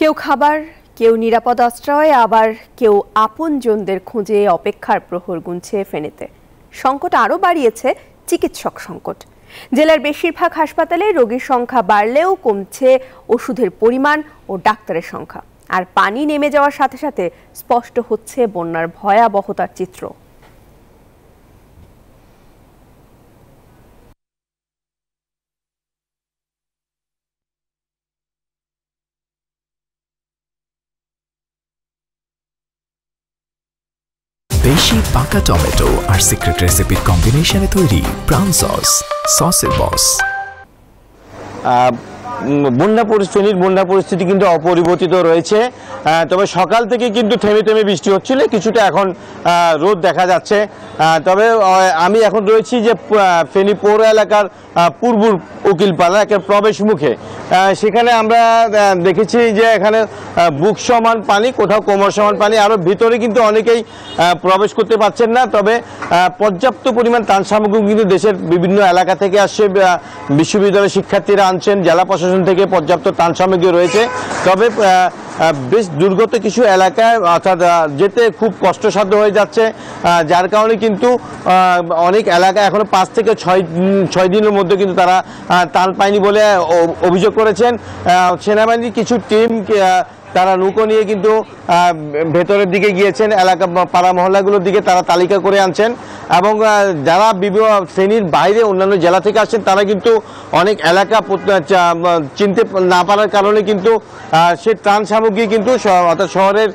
কেউ খাবার, কেউ নিরাপদ আশ্রয়, আবার কেউ আপনজনদের খোঁজে অপেক্ষার প্রহর গুনছে ফেনীতে। সংকট আরও বাড়িয়েছে চিকিৎসক সংকট। জেলার বেশিরভাগ হাসপাতালে রোগীর সংখ্যা বাড়লেও কমছে ওষুধের পরিমাণ ও ডাক্তারের সংখ্যা। আর পানি নেমে যাওয়ার সাথে সাথে স্পষ্ট হচ্ছে বন্যার ভয়াবহতার চিত্র। দেশি পাকা টমেটো আর সিক্রেট রেসিপির কম্বিনেশনে তৈরি প্রাণ সস, সসের বস। ফেনীর বন্যা পরিস্থিতি কিন্তু অপরিবর্তিত রয়েছে, তবে সকাল থেকে কিন্তু থেমে থেমে বৃষ্টি হচ্ছিল, কিছুটা এখন রোদ দেখা যাচ্ছে। তবে আমি এখন রয়েছি যে ফেনী পৌর এলাকার পূর্ব উকিলপাড়া একটা প্রবেশ মুখে। সেখানে আমরা দেখেছি যে এখানে বুক সমান পানি, কোথাও কোমর সমান পানি, আরও ভিতরে কিন্তু অনেকেই প্রবেশ করতে পারছেন না। তবে পর্যাপ্ত পরিমাণ ত্রাণ সামগ্রী কিন্তু দেশের বিভিন্ন এলাকা থেকে আসছে, বিশ্ববিদ্যালয়ের শিক্ষার্থীরা আনছেন, জেলা প্রশাসন থেকে পর্যাপ্ত ত্রাণ সামগ্রী রয়েছে। তবে বেশ দুর্গত কিছু এলাকায় অর্থাৎ যেতে খুব কষ্টসাধ্য হয়ে যাচ্ছে, যার কারণে কিন্তু অনেক এলাকা এখনো 5 থেকে 6 দিনের মধ্যে কিন্তু তারা ত্রাণ পায়নি বলে অভিযোগ করেছেন। সেনাবাহিনীর কিছু টিম তারা নৌকো নিয়ে কিন্তু ভেতরের দিকে গিয়েছেন, এলাকা পাড়া মহল্লাগুলোর দিকে তারা তালিকা করে আনছেন। এবং যারা ফেনীর বাইরে অন্যান্য জেলা থেকে আসছেন তারা কিন্তু অনেক এলাকা চিনতে না পারার কারণে কিন্তু সে ত্রাণ সামগ্রী কিন্তু অর্থাৎ শহরের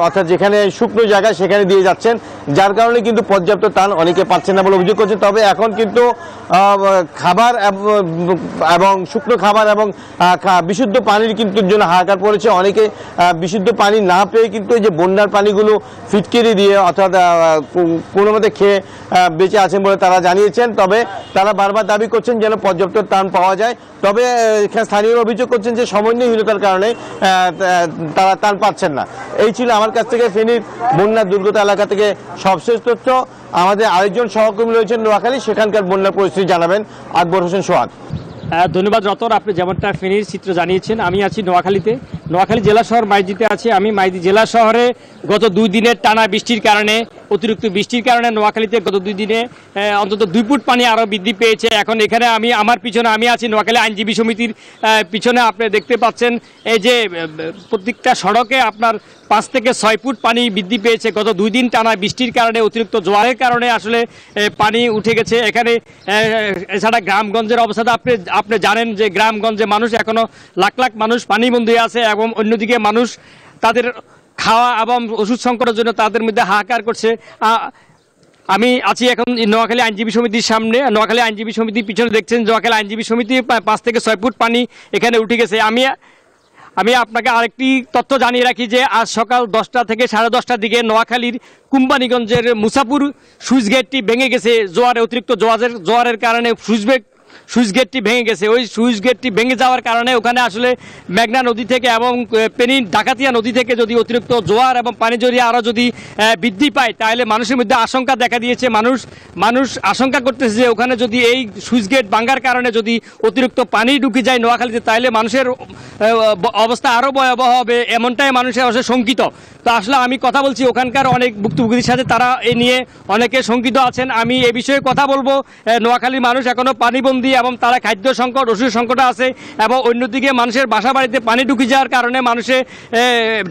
অর্থাৎ যেখানে শুকনো জায়গা সেখানে দিয়ে যাচ্ছেন, যার কারণে কিন্তু পর্যাপ্ত ত্রাণ অনেকে পাচ্ছেন না বলে অভিযোগ করছেন। তবে এখন কিন্তু খাবার এবং শুকনো খাবার এবং বিশুদ্ধ পানির কিন্তু জন্য হাহাকার পড়েছে। অনেকে বিশুদ্ধ পানি না পেয়ে কিন্তু এই যে বন্যার পানিগুলো ফিটকিরি দিয়ে অর্থাৎ কোনো মতে খেয়ে বেঁচে আছেন বলে তারা জানিয়েছেন। তবে তারা বারবার দাবি করছেন যেন পর্যাপ্ত ত্রাণ পাওয়া যায়। তবে এখানে স্থানীয়রা অভিযোগ করছেন যে সমন্বয়হীনতার কারণে তারা ত্রাণ পাচ্ছেন না। এই ছিল আমার কাছ থেকে ফেনীর বন্যার দুর্গত এলাকা থেকে সবশেষ তথ্য। আমাদের আরেকজন সহকর্মী রয়েছেন নোয়াখালী, সেখানকার বন্যার পরিস্থিতি জানাবেন আকবর হোসেন সোহাগ। ধন্যবাদ রতন, আপনি যেমনটা ফেনীর চিত্র জানিয়েছেন। আমি আছি নোয়াখালীতে, নোয়াখালী জেলা শহর মাইদিতে আছি। আমি মাইদি জেলা শহরে গত 2 দিনের টানা বৃষ্টির কারণে, অতিরিক্ত বৃষ্টির কারণে নোয়াখালীতে গত 2 দিনে অন্তত 2 ফুট পানি আরও বৃদ্ধি পেয়েছে। এখন এখানে আমার পিছনে আমি আছি নোয়াখালী আইনজীবী সমিতির পিছনে। আপনি দেখতে পাচ্ছেন এই যে প্রত্যেকটা সড়কে আপনার 5 থেকে 6 ফুট পানি বৃদ্ধি পেয়েছে গত 2 দিন টানা বৃষ্টির কারণে, অতিরিক্ত জোয়ারের কারণে আসলে পানি উঠে গেছে এখানে। এছাড়া গ্রামগঞ্জের অবস্থাটা আপনি জানেন যে গ্রামগঞ্জে মানুষ এখনো লাখ লাখ মানুষ পানিবন্দী আছে, এবং অন্যদিকে মানুষ তাদের খাওয়া এবং ওষুধ সংকটের জন্য তাদের মধ্যে হাহাকার করছে। আমি আছি এখন নোয়াখালী আইনজীবী সমিতির সামনে। নোয়াখালী আইনজীবী সমিতির পিছনে দেখছেন নোয়াখালী আইনজীবী সমিতি 5 থেকে 6 ফুট পানি এখানে উঠে গেছে। আমি আপনাকে আরেকটি তথ্য জানিয়ে রাখি যে আজ সকাল 10টা থেকে 10:30টার দিকে নোয়াখালীর কোম্পানিগঞ্জের মুসাপুর সুইচ গেটটি ভেঙে গেছে। অতিরিক্ত জোয়ারের কারণে সুইচ গেটটি ভেঙে গেছে। ওই সুইচ গেটটি ভেঙে যাওয়ার কারণে ওখানে আসলে মেঘনা নদী থেকে এবং ফেনী ডাকাতিয়া নদী থেকে যদি অতিরিক্ত জোয়ার এবং পানি জড়িয়ে আরও যদি বৃদ্ধি পায় তাহলে মানুষের মধ্যে আশঙ্কা দেখা দিয়েছে। মানুষ আশঙ্কা করতেছে যে ওখানে যদি এই সুইচ গেট ভাঙার কারণে যদি অতিরিক্ত পানি ঢুকে যায় নোয়াখালীতে তাহলে মানুষের অবস্থা আরও ভয়াবহ হবে, এমনটাই মানুষের আসলে শঙ্কিত। তো আসলে আমি কথা বলছি ওখানকার অনেক ভুক্তভোগীর সাথে, তারা এ নিয়ে অনেকে শঙ্কিত আছেন। আমি এ বিষয়ে কথা বলবো। নোয়াখালীর মানুষ এখনও পানিবন্দী এবং তারা খাদ্য সংকট, ওষুধ সংকট আছে, এবং অন্যদিকে মানুষের বাসা বাড়িতে পানি ঢুকে যাওয়ার কারণে মানুষের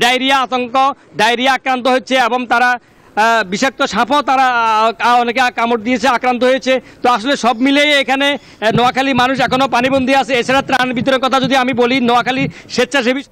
ডায়রিয়া আক্রান্ত হচ্ছে, এবং তারা বিষাক্ত সাপও তারা অনেকে কামড় দিয়েছে, আক্রান্ত হয়েছে। তো আসলে সব মিলিয়ে এখানে নোয়াখালী মানুষ এখনও পানিবন্দী আছে। এছাড়া ত্রাণ বিতরণের কথা যদি আমি বলি, নোয়াখালী স্বেচ্ছাসেবী